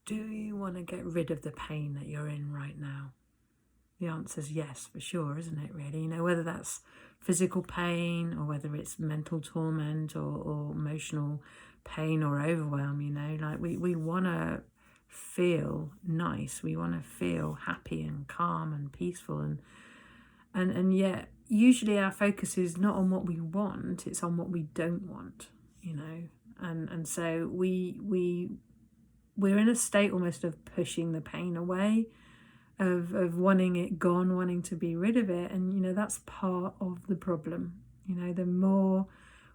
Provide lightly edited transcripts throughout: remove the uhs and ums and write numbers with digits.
do you want to get rid of the pain that you're in right now? The answer is yes, for sure, isn't it, really? You know, whether that's physical pain or whether it's mental torment or emotional pain or overwhelm, you know, like we want to feel nice. We want to feel happy and calm and peaceful. And yet, usually our focus is not on what we want, it's on what we don't want, you know. And so we're in a state almost of pushing the pain away, of wanting it gone, wanting to be rid of it. And, you know, that's part of the problem. You know, the more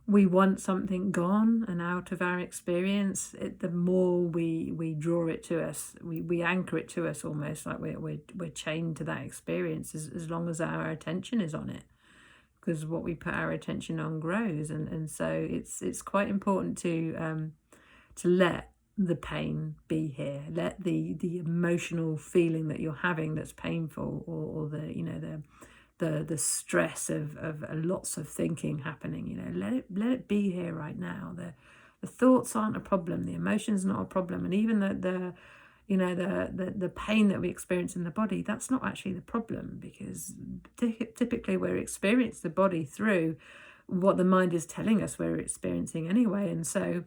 we want something gone and out of our experience, the more we draw it to us. We anchor it to us, almost like we're chained to that experience as long as our attention is on it. Because what we put our attention on grows. And so it's quite important to let the pain be here, let the emotional feeling that you're having that's painful, or the, you know, the stress of lots of thinking happening, you know, let it be here right now. The thoughts aren't a problem, the emotions not a problem, and even the you know, the pain that we experience in the body, that's not actually the problem, because typically we're experiencing the body through what the mind is telling us we're experiencing anyway. And so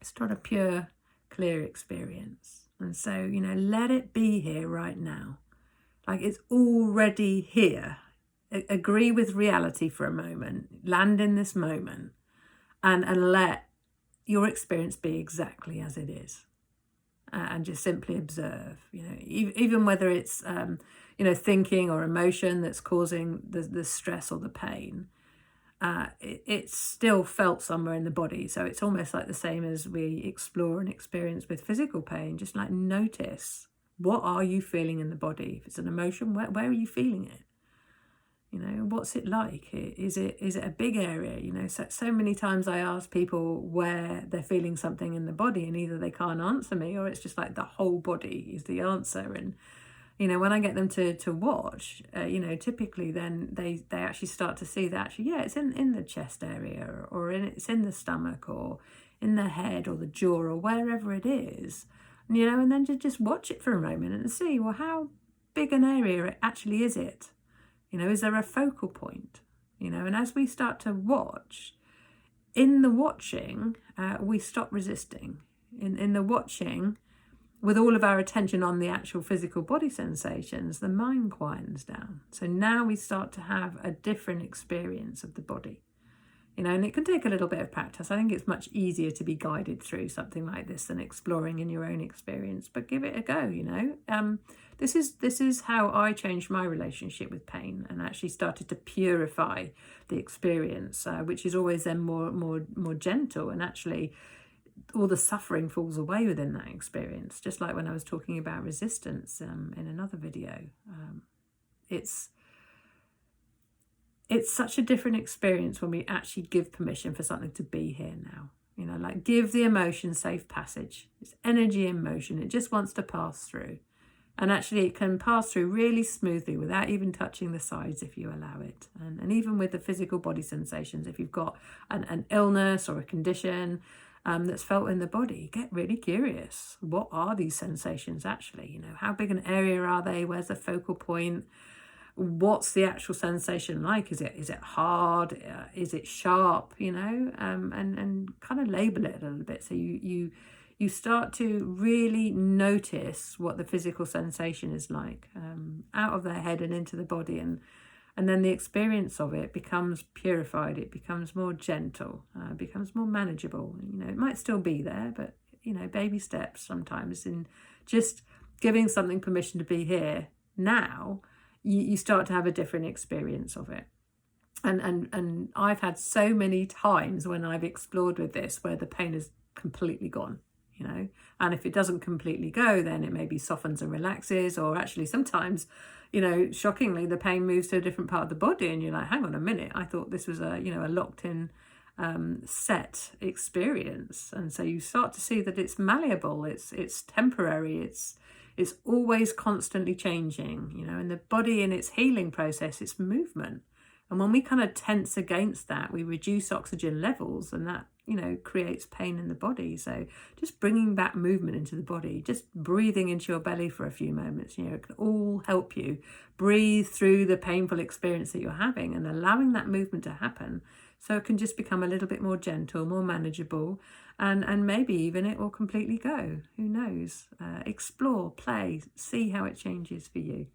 it's not a pure, clear experience. And so, you know, let it be here right now. Like, it's already here. Agree with reality for a moment. Land in this moment and let your experience be exactly as it is. And just simply observe, you know, even whether it's, you know, thinking or emotion that's causing the stress or the pain, it's still felt somewhere in the body. So it's almost like the same as we explore and experience with physical pain. Just like, notice, what are you feeling in the body? If it's an emotion, where are you feeling it? You know, what's it like? Is it a big area? You know, so many times I ask people where they're feeling something in the body, and either they can't answer me, or it's just like the whole body is the answer. And, you know, when I get them to watch, you know, typically then they actually start to see that actually, yeah, it's in the chest area, or it's in the stomach, or in the head, or the jaw, or wherever it is. And, you know, and then just watch it for a moment and see, well, how big an area actually is it? You know, is there a focal point? You know, and as we start to watch, in the watching, we stop resisting. In the watching, with all of our attention on the actual physical body sensations, the mind quietens down. So now we start to have a different experience of the body. You know, and it can take a little bit of practice. I think it's much easier to be guided through something like this than exploring in your own experience, but give it a go, you know. This is how I changed my relationship with pain and actually started to purify the experience, which is always then more gentle, and actually all the suffering falls away within that experience. Just like when I was talking about resistance in another video. It's such a different experience when we actually give permission for something to be here now. You know, like, give the emotion safe passage. It's energy in motion. It just wants to pass through. And actually it can pass through really smoothly without even touching the sides if you allow it. And even with the physical body sensations, if you've got an illness or a condition that's felt in the body, get really curious. What are these sensations actually? You know, how big an area are they? Where's the focal point? What's the actual sensation like? Is it hard? Is it sharp? You know, and kind of label it a little bit, so you start to really notice what the physical sensation is like, out of their head and into the body, and then the experience of it becomes purified. It becomes more gentle, becomes more manageable. You know, it might still be there, but, you know, baby steps sometimes in just giving something permission to be here now. You start to have a different experience of it. And I've had so many times when I've explored with this where the pain is completely gone, you know. And if it doesn't completely go, then it maybe softens and relaxes, or actually sometimes, you know, shockingly, the pain moves to a different part of the body, and you're like, hang on a minute, I thought this was a locked in set experience. And so you start to see that it's malleable, it's temporary, it's always constantly changing, you know. And the body in its healing process, it's movement. And when we kind of tense against that, we reduce oxygen levels, and that creates pain in the body. So just bringing back movement into the body, just breathing into your belly for a few moments, it can all help you breathe through the painful experience that you're having and allowing that movement to happen, so it can just become a little bit more gentle, more manageable, and maybe even it will completely go. Who knows? Explore, play, see how it changes for you.